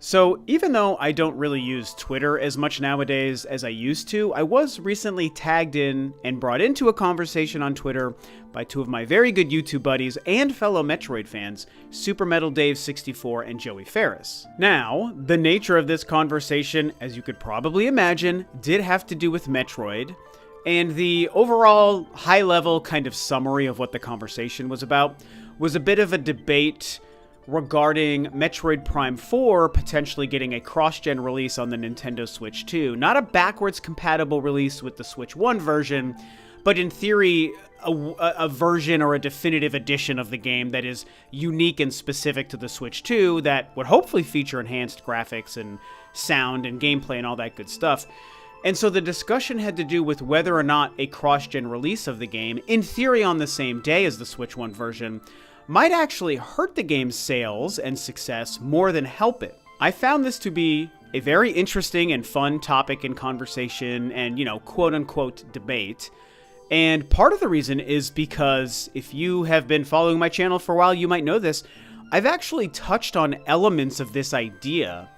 So, even though I don't really use Twitter as much nowadays as I used to, I was recently tagged in and brought into a conversation on Twitter by two of my very good YouTube buddies and fellow Metroid fans, Super Metal Dave 64 and Joey Ferris. Now, the nature of this conversation, as you could probably imagine, did have to do with Metroid, and the overall high-level kind of summary of what the conversation was about was a bit of a debate regarding Metroid Prime 4 potentially getting a cross-gen release on the Nintendo Switch 2. Not a backwards compatible release with the Switch 1 version, but in theory, a version or a definitive edition of the game that is unique and specific to the Switch 2 that would hopefully feature enhanced graphics and sound and gameplay and all that good stuff. And so the discussion had to do with whether or not a cross-gen release of the game, in theory on the same day as the Switch 1 version, might actually hurt the game's sales and success more than help it. I found this to be a very interesting and fun topic in conversation and, quote-unquote debate. And part of the reason is because if you have been following my channel for a while, you might know this. I've actually touched on elements of this idea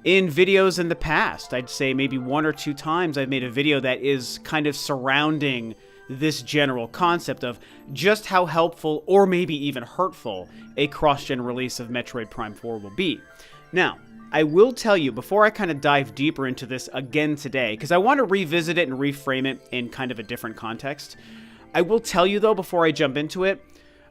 in videos in the past. I'd say maybe one or two times I've made a video that is kind of surrounding this general concept of just how helpful or maybe even hurtful a cross-gen release of Metroid Prime 4 will be. Now, I will tell you, before I kind of dive deeper into this again today, because I want to revisit it and reframe it in kind of a different context, I will tell you though, before I jump into it,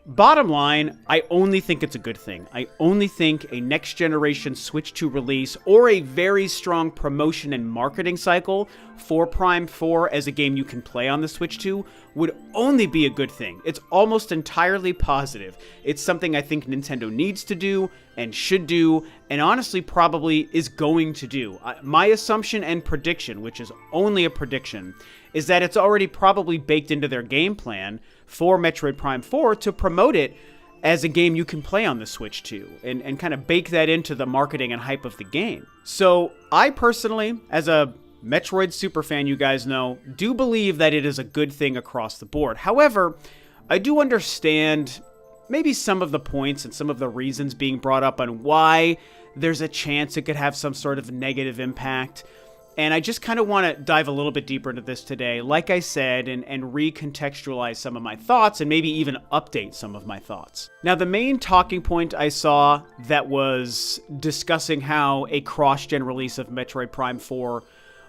bottom line, I only think it's a good thing. I only think a next-generation Switch 2 release or a very strong promotion and marketing cycle for Prime 4 as a game you can play on the Switch 2 would only be a good thing. It's almost entirely positive. It's something I think Nintendo needs to do and should do, and honestly probably is going to do. My assumption and prediction, which is only a prediction, is that it's already probably baked into their game plan for Metroid Prime 4 to promote it as a game you can play on the Switch 2 and kind of bake that into the marketing and hype of the game. So I personally, as a Metroid superfan, you guys know, do believe that it is a good thing across the board. However, I do understand maybe some of the points and some of the reasons being brought up on why there's a chance it could have some sort of negative impact. And I just kind of want to dive a little bit deeper into this today, like I said, and recontextualize some of my thoughts and maybe even update some of my thoughts. Now, the main talking point I saw that was discussing how a cross-gen release of Metroid Prime 4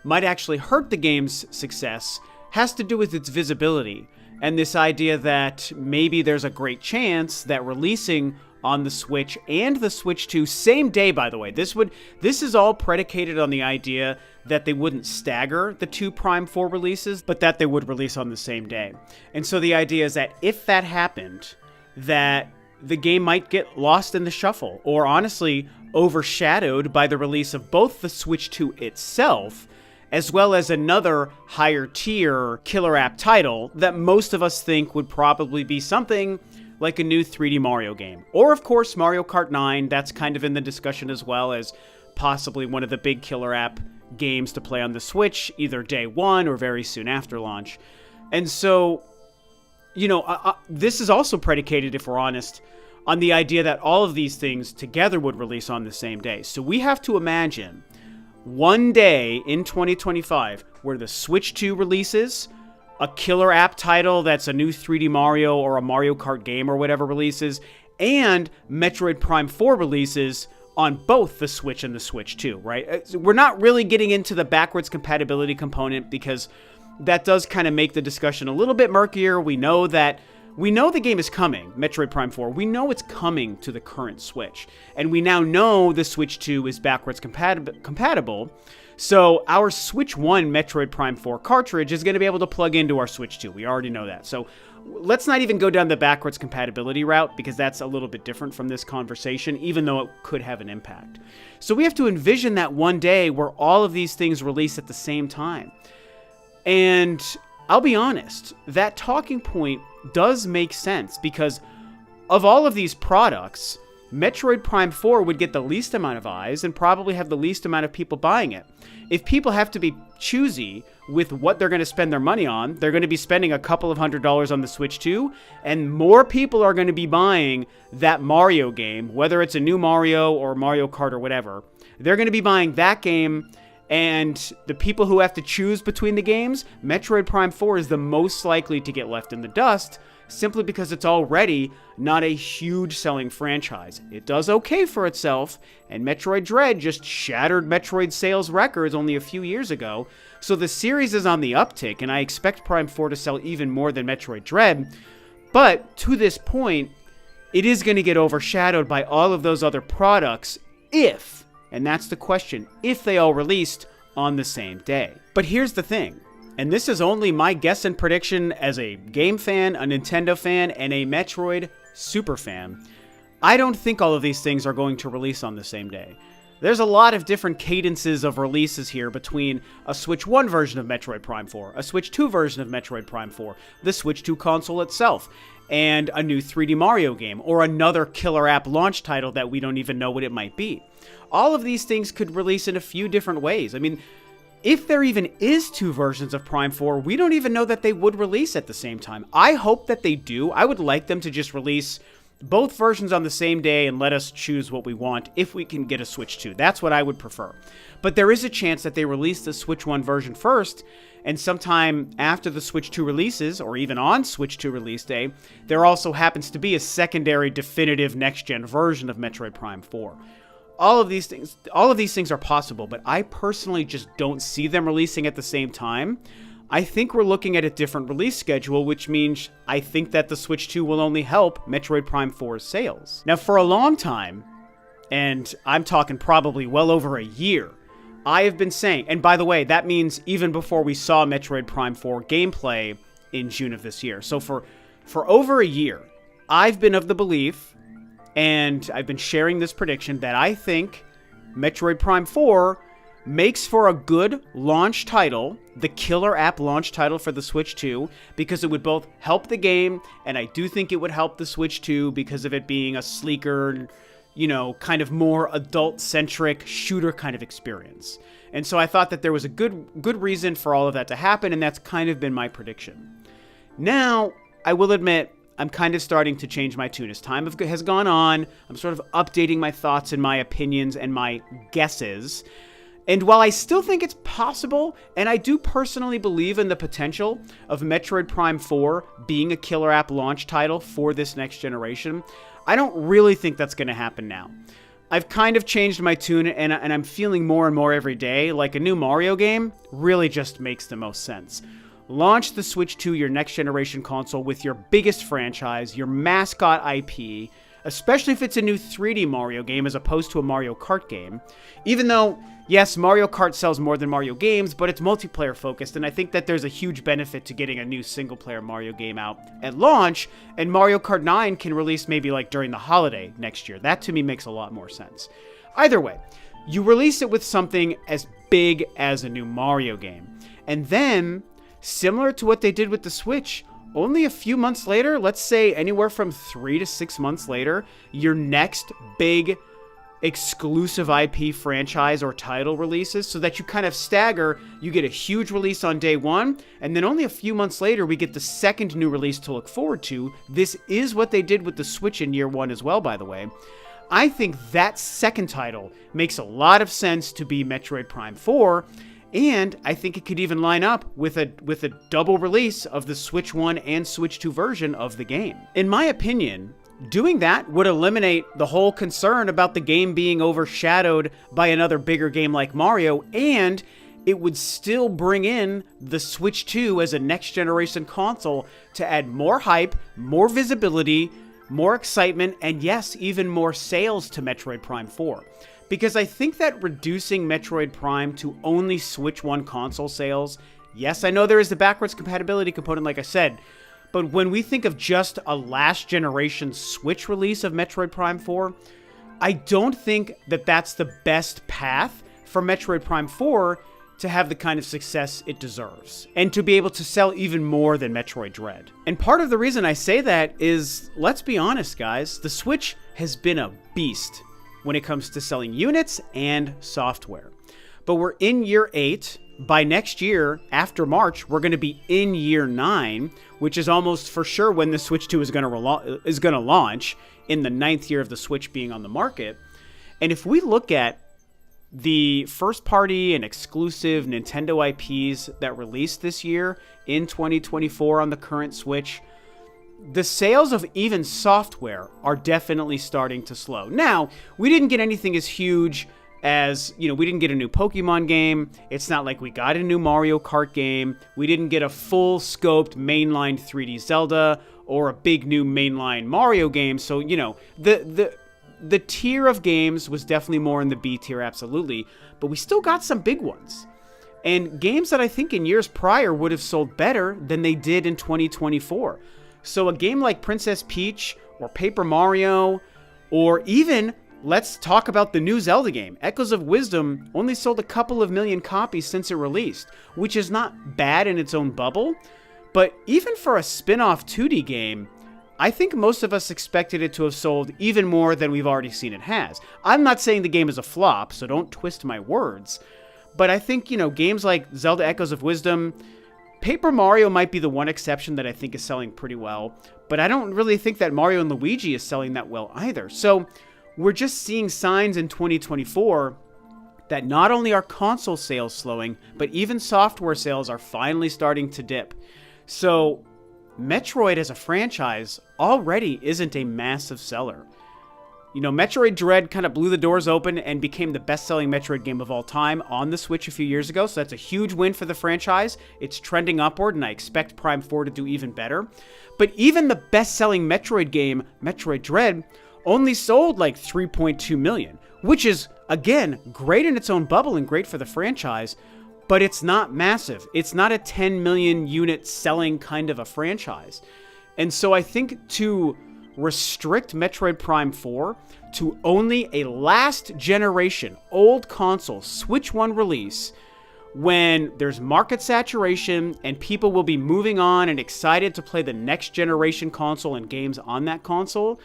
might actually hurt the game's success has to do with its visibility and this idea that maybe there's a great chance that releasing on the Switch and the Switch 2 same day, by the way. This is all predicated on the idea that they wouldn't stagger the two Prime 4 releases, but that they would release on the same day. And so the idea is that if that happened, that the game might get lost in the shuffle, or honestly overshadowed by the release of both the Switch 2 itself, as well as another higher tier killer app title that most of us think would probably be something like a new 3D Mario game. Or of course Mario Kart 9, that's kind of in the discussion as well as possibly one of the big killer app games to play on the Switch, either day one or very soon after launch. And so, this is also predicated, if we're honest, on the idea that all of these things together would release on the same day. So we have to imagine one day in 2025 where the Switch 2 releases, a killer app title that's a new 3D Mario or a Mario Kart game or whatever releases, and Metroid Prime 4 releases on both the Switch and the Switch 2, right? We're not really getting into the backwards compatibility component because that does kind of make the discussion a little bit murkier. We know the game is coming, Metroid Prime 4. We know it's coming to the current Switch. And we now know the Switch 2 is backwards compatible. So our Switch 1 Metroid Prime 4 cartridge is going to be able to plug into our Switch 2. We already know that. So let's not even go down the backwards compatibility route because that's a little bit different from this conversation, even though it could have an impact. So we have to envision that one day where all of these things release at the same time. And I'll be honest, that talking point does make sense because of all of these products, Metroid Prime 4 would get the least amount of eyes and probably have the least amount of people buying it. If people have to be choosy with what they're going to spend their money on, they're going to be spending a couple of $100s on the Switch 2, and more people are going to be buying that Mario game, whether it's a new Mario or Mario Kart or whatever, they're going to be buying that game. And the people who have to choose between the games, Metroid Prime 4 is the most likely to get left in the dust, simply because it's already not a huge selling franchise. It does okay for itself, and Metroid Dread just shattered Metroid sales records only a few years ago, so the series is on the uptick, and I expect Prime 4 to sell even more than Metroid Dread. But to this point, it is going to get overshadowed by all of those other products if, and that's the question, if they all released on the same day. But here's the thing, and this is only my guess and prediction as a game fan, a Nintendo fan, and a Metroid super fan. I don't think all of these things are going to release on the same day. There's a lot of different cadences of releases here between a Switch 1 version of Metroid Prime 4, a Switch 2 version of Metroid Prime 4, the Switch 2 console itself, and a new 3D Mario game, or another killer app launch title that we don't even know what it might be. All of these things could release in a few different ways. I mean, if there even is two versions of Prime 4, we don't even know that they would release at the same time. I hope that they do. I would like them to just release both versions on the same day and let us choose what we want if we can get a Switch 2. That's what I would prefer. But there is a chance that they release the Switch 1 version first, and sometime after the Switch 2 releases, or even on Switch 2 release day, there also happens to be a secondary definitive next-gen version of Metroid Prime 4. All of these things are possible, but I personally just don't see them releasing at the same time. I think we're looking at a different release schedule, which means I think that the Switch 2 will only help Metroid Prime 4's sales. Now, for a long time, and I'm talking probably well over a year, I have been saying, and by the way, that means even before we saw Metroid Prime 4 gameplay in June of this year. So for over a year, I've been of the belief, and I've been sharing this prediction, that I think Metroid Prime 4 makes for a good launch title, the killer app launch title for the Switch 2, because it would both help the game, and I do think it would help the Switch 2 because of it being a sleeker, kind of more adult-centric shooter kind of experience. And so I thought that there was a good reason for all of that to happen, and that's kind of been my prediction. Now, I will admit, I'm kind of starting to change my tune. As time has gone on, I'm sort of updating my thoughts and my opinions and my guesses. And while I still think it's possible, and I do personally believe in the potential of Metroid Prime 4 being a killer app launch title for this next generation, I don't really think that's going to happen now. I've kind of changed my tune, and I'm feeling more and more every day like a new Mario game really just makes the most sense. Launch the Switch 2, your next generation console, with your biggest franchise, your mascot IP, especially if it's a new 3D Mario game as opposed to a Mario Kart game. Even though, yes, Mario Kart sells more than Mario games, but it's multiplayer focused, and I think that there's a huge benefit to getting a new single-player Mario game out at launch, and Mario Kart 9 can release maybe like during the holiday next year. That to me makes a lot more sense. Either way, you release it with something as big as a new Mario game, and then, similar to what they did with the Switch, only a few months later, let's say anywhere from 3 to 6 months later, your next big exclusive IP franchise or title releases, so that you kind of stagger. You get a huge release on day one, and then only a few months later, we get the second new release to look forward to. This is what they did with the Switch in year one as well, by the way. I think that second title makes a lot of sense to be Metroid Prime 4, and I think it could even line up with a double release of the Switch 1 and Switch 2 version of the game. In my opinion, doing that would eliminate the whole concern about the game being overshadowed by another bigger game like Mario, and it would still bring in the Switch 2 as a next generation console to add more hype, more visibility, more excitement, and yes, even more sales to Metroid Prime 4. Because I think that reducing Metroid Prime to only Switch 1 console sales, yes, I know there is the backwards compatibility component, like I said, but when we think of just a last generation Switch release of Metroid Prime 4, I don't think that that's the best path for Metroid Prime 4 to have the kind of success it deserves, and to be able to sell even more than Metroid Dread. And part of the reason I say that is, let's be honest, guys, the Switch has been a beast when it comes to selling units and software. But we're in year 8. By next year, after March, we're going to be in year 9, which is almost for sure when the Switch 2 is going to launch, in the 9th year of the Switch being on the market. And if we look at the first-party and exclusive Nintendo IPs that released this year in 2024 on the current Switch, the sales of even software are definitely starting to slow. Now, we didn't get anything as huge as, we didn't get a new Pokemon game. It's not like we got a new Mario Kart game. We didn't get a full-scoped mainline 3D Zelda or a big new mainline Mario game. So, the tier of games was definitely more in the B tier, absolutely. But we still got some big ones. And games that I think in years prior would have sold better than they did in 2024. So a game like Princess Peach or Paper Mario, or even, let's talk about the new Zelda game. Echoes of Wisdom only sold a couple of million copies since it released, which is not bad in its own bubble. But even for a spin-off 2D game, I think most of us expected it to have sold even more than we've already seen it has. I'm not saying the game is a flop, so don't twist my words. But I think, games like Zelda Echoes of Wisdom, Paper Mario might be the one exception that I think is selling pretty well. But I don't really think that Mario and Luigi is selling that well either. So we're just seeing signs in 2024 that not only are console sales slowing, but even software sales are finally starting to dip. So Metroid as a franchise already isn't a massive seller. Metroid Dread kind of blew the doors open and became the best-selling Metroid game of all time on the Switch a few years ago, so that's a huge win for the franchise. It's trending upward, and I expect Prime 4 to do even better. But even the best-selling Metroid game, Metroid Dread, only sold like 3.2 million, which is, again, great in its own bubble and great for the franchise, but it's not massive. It's not a 10 million unit selling kind of a franchise. And so I think to restrict Metroid Prime 4 to only a last generation old console Switch 1 release, when there's market saturation and people will be moving on and excited to play the next generation console and games on that console,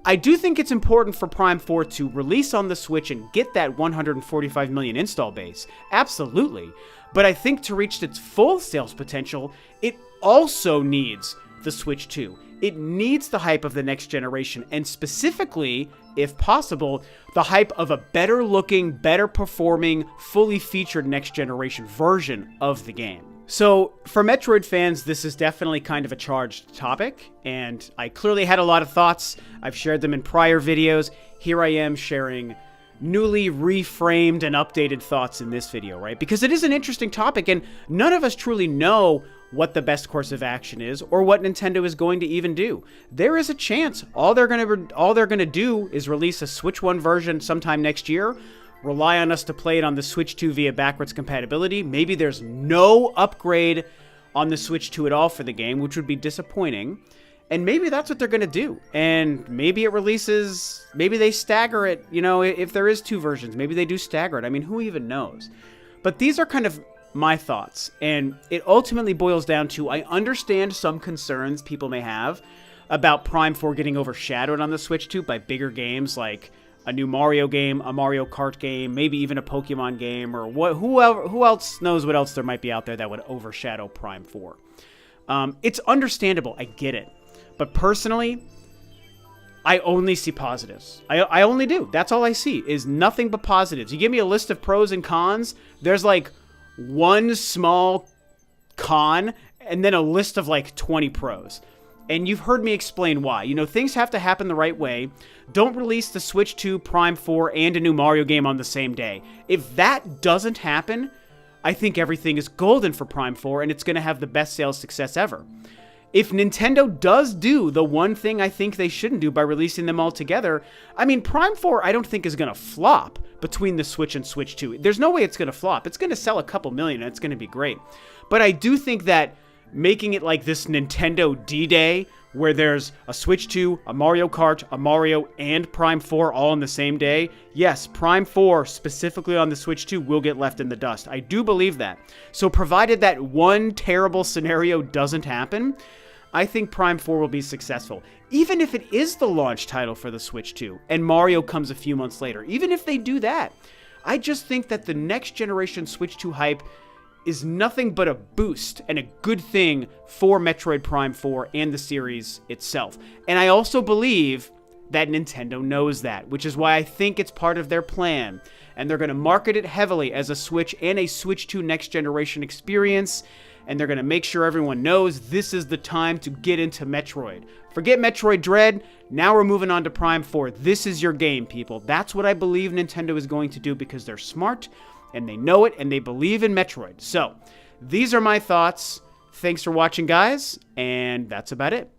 I do think it's important for Prime 4 to release on the Switch and get that 145 million install base. Absolutely. But I think to reach its full sales potential, it also needs the Switch 2. It needs the hype of the next generation, and specifically, if possible, the hype of a better looking, better performing, fully featured next generation version of the game. So, for Metroid fans, this is definitely kind of a charged topic, and I clearly had a lot of thoughts. I've shared them in prior videos. Here I am sharing newly reframed and updated thoughts in this video, right? Because it is an interesting topic, and none of us truly know what the best course of action is or what Nintendo is going to even do. There is a chance all they're going to do is release a Switch 1 version sometime next year, rely on us to play it on the Switch 2 via backwards compatibility. Maybe there's no upgrade on the Switch 2 at all for the game, which would be disappointing. And maybe that's what they're going to do. And maybe it releases, maybe they stagger it, if there is two versions, maybe they do stagger it. I mean, who even knows? But these are kind of my thoughts. And it ultimately boils down to, I understand some concerns people may have about Prime 4 getting overshadowed on the Switch 2 by bigger games like a new Mario game, a Mario Kart game, maybe even a Pokemon game, or who else knows what else there might be out there that would overshadow Prime 4. It's understandable. I get it. But personally, I only see positives. I only do. That's all I see is nothing but positives. You give me a list of pros and cons, there's like one small con and then a list of like 20 pros. And you've heard me explain why. Things have to happen the right way. Don't release the Switch 2, Prime 4, and a new Mario game on the same day. If that doesn't happen, I think everything is golden for Prime 4 and it's going to have the best sales success ever. If Nintendo does do the one thing I think they shouldn't do by releasing them all together, I mean, Prime 4 I don't think is going to flop between the Switch and Switch 2. There's no way it's going to flop. It's going to sell a couple million and it's going to be great. But I do think that making it like this Nintendo D-Day, where there's a Switch 2, a Mario Kart, a Mario, and Prime 4 all on the same day, yes, Prime 4, specifically on the Switch 2, will get left in the dust. I do believe that. So provided that one terrible scenario doesn't happen, I think Prime 4 will be successful. Even if it is the launch title for the Switch 2, and Mario comes a few months later, even if they do that, I just think that the next generation Switch 2 hype is nothing but a boost and a good thing for Metroid Prime 4 and the series itself. And I also believe that Nintendo knows that, which is why I think it's part of their plan. And they're going to market it heavily as a Switch and a Switch 2 next generation experience. And they're going to make sure everyone knows this is the time to get into Metroid. Forget Metroid Dread. Now we're moving on to Prime 4. This is your game, people. That's what I believe Nintendo is going to do because they're smart and they know it and they believe in Metroid. So these are my thoughts. Thanks for watching, guys. And that's about it.